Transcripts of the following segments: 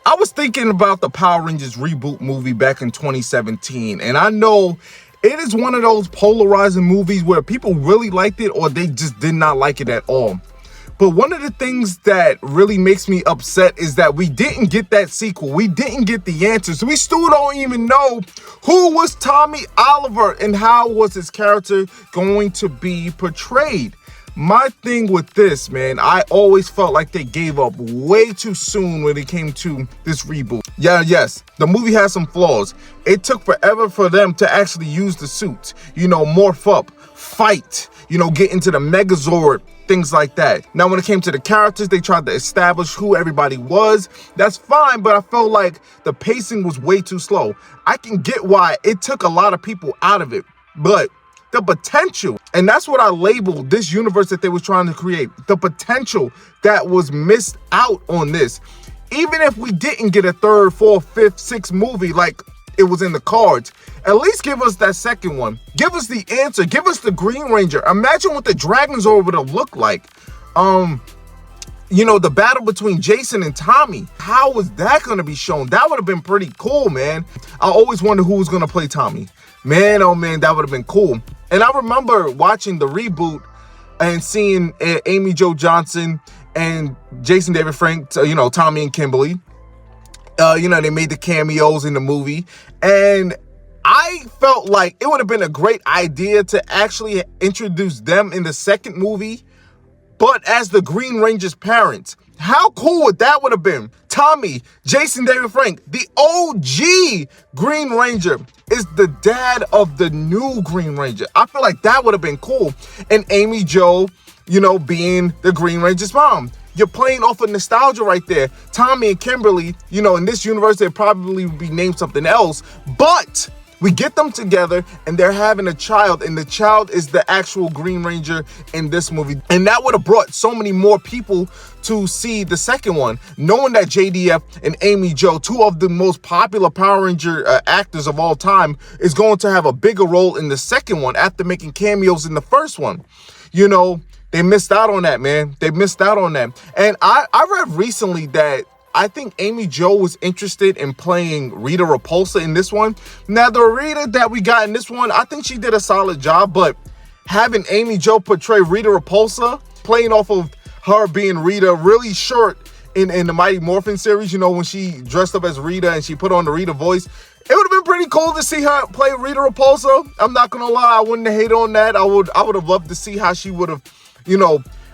I was thinking about the Power Rangers reboot movie back in 2017, and I know it is one of those polarizing movies where people really liked it or they just did not like it at all. But one of the things that really makes me upset is that we didn't get that sequel. We didn't get the answers. We still don't even know who was Tommy Oliver and how was his character going to be portrayed. My thing with this, man, I always felt like they gave up way too soon when it came to this reboot. Yes, the movie has some flaws. It took forever for them to actually use the suits, morph up, fight, get into the Megazord, things like that. Now, when it came to the characters, they tried to establish who everybody was. That's fine, but I felt like the pacing was way too slow. I can get why it took a lot of people out of it, but the potential, and that's what I labeled this universe that they were trying to create, the potential that was missed out on this. Even if we didn't get a third, fourth, fifth, sixth movie like it was in the cards, at least give us that second one. Give us the answer. Give us the Green Ranger. Imagine what the Dragonzord would have looked like. The battle between Jason and Tommy. How was that going to be shown? That would have been pretty cool, man. I always wonder who was going to play Tommy. Man, oh man, that would have been cool. And I remember watching the reboot and seeing Amy Jo Johnson and Jason David Frank, Tommy and Kimberly. They made the cameos in the movie. And I felt like it would have been a great idea to actually introduce them in the second movie, but as the Green Ranger's parents. How cool would that would have been? Tommy, Jason David Frank, the OG Green Ranger, is the dad of the new Green Ranger. I feel like that would have been cool. And Amy Jo, being the Green Ranger's mom. You're playing off of nostalgia right there. Tommy and Kimberly, in this universe, they'd probably be named something else, but we get them together and they're having a child, and the child is the actual Green Ranger in this movie. And that would have brought so many more people to see the second one, knowing that JDF and Amy Jo, two of the most popular Power Ranger actors of all time, is going to have a bigger role in the second one after making cameos in the first one. They missed out on that, man. They missed out on that. And I read recently that I think Amy Jo was interested in playing Rita Repulsa in this one. Now, the Rita that we got in this one, I think she did a solid job, but having Amy Jo portray Rita Repulsa, playing off of her being Rita really short in the Mighty Morphin series, when she dressed up as Rita and she put on the Rita voice, it would have been pretty cool to see her play Rita Repulsa. I'm not going to lie, I wouldn't hate on that. I would have loved to see how she would have,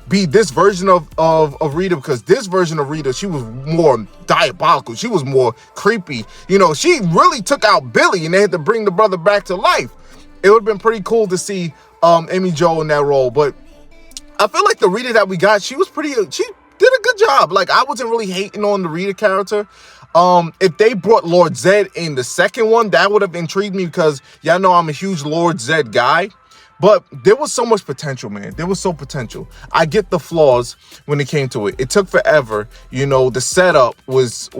be this version of Rita, because this version of Rita, she was more diabolical. She was more creepy. She really took out Billy and they had to bring the brother back to life. It would have been pretty cool to see Amy Jo in that role. But I feel like the Rita that we got, she did a good job. Like, I wasn't really hating on the Rita character. If they brought Lord Zed in the second one, that would have intrigued me, because y'all know I'm a huge Lord Zed guy. But there was so much potential, man. There was so potential. I get the flaws when it came to it. It took forever. The setup was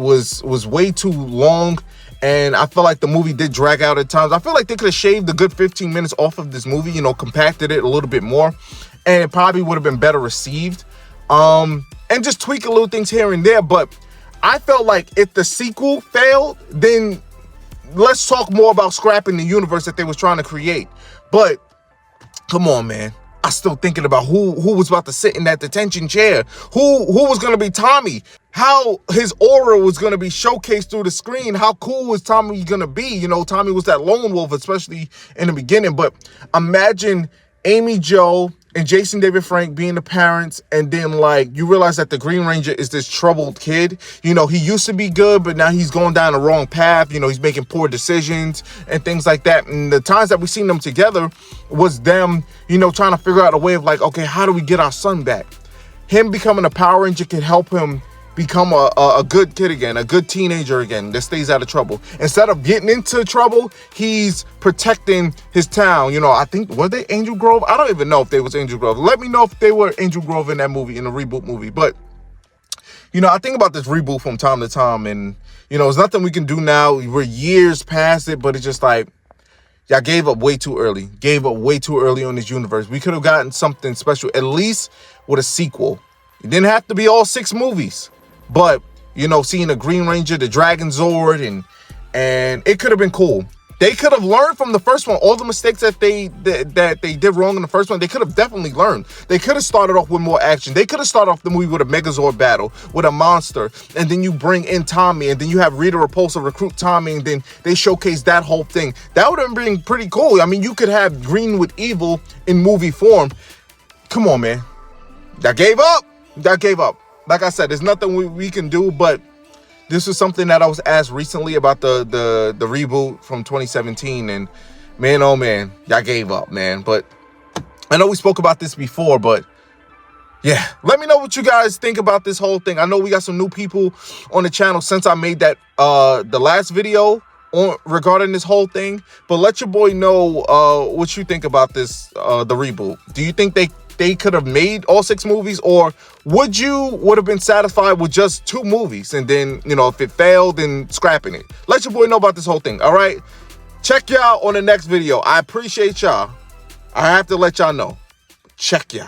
way too long. And I feel like the movie did drag out at times. I feel like they could have shaved a good 15 minutes off of this movie, compacted it a little bit more. And it probably would have been better received. And just tweak a little things here and there. But I felt like if the sequel failed, then let's talk more about scrapping the universe that they was trying to create. But come on, man. I'm still thinking about who was about to sit in that detention chair. Who was going to be Tommy? How his aura was going to be showcased through the screen. How cool was Tommy going to be? Tommy was that lone wolf, especially in the beginning. But imagine Amy Jo and Jason David Frank being the parents, and then you realize that the Green Ranger is this troubled kid. He used to be good, but now he's going down the wrong path. He's making poor decisions and things like that. And the times that we seen them together was them, trying to figure out a way of okay, how do we get our son back? Him becoming a Power Ranger could help him become a good kid again, a good teenager again that stays out of trouble. Instead of getting into trouble, he's protecting his town. I think, were they Angel Grove? I don't even know if they was Angel Grove. Let me know if they were Angel Grove in that movie, in the reboot movie. But, I think about this reboot from time to time, and, there's nothing we can do now. We're years past it, but it's just y'all gave up way too early. Gave up way too early on this universe. We could have gotten something special, at least with a sequel. It didn't have to be all 6 movies. But You know, seeing the Green Ranger, the Dragon Zord, and it could have been cool. They could have learned from the first one. All the mistakes that they did wrong in the first one, they could have definitely learned. They could have started off with more action. They could have started off the movie with a Megazord battle, with a monster, and then you bring in Tommy, and then you have Rita Repulsa recruit Tommy, and then they showcase that whole thing. That would have been pretty cool. I mean, you could have Green with Evil in movie form. Come on, man. That gave up. That gave up. Like I said, there's nothing we can do, but this was something that I was asked recently about the reboot from 2017, and man, oh man, I gave up, man. But I know we spoke about this before, but yeah, let me know what you guys think about this whole thing. I know we got some new people on the channel since I made that the last video regarding this whole thing, but let your boy know what you think about this the reboot. Do you think they could have made all 6 movies, or would have been satisfied with just 2 movies, and then, you know, if it failed, then scrapping it? Let your boy know about this whole thing. All right, check y'all on the next video. I appreciate y'all. I have to let y'all know. Check y'all.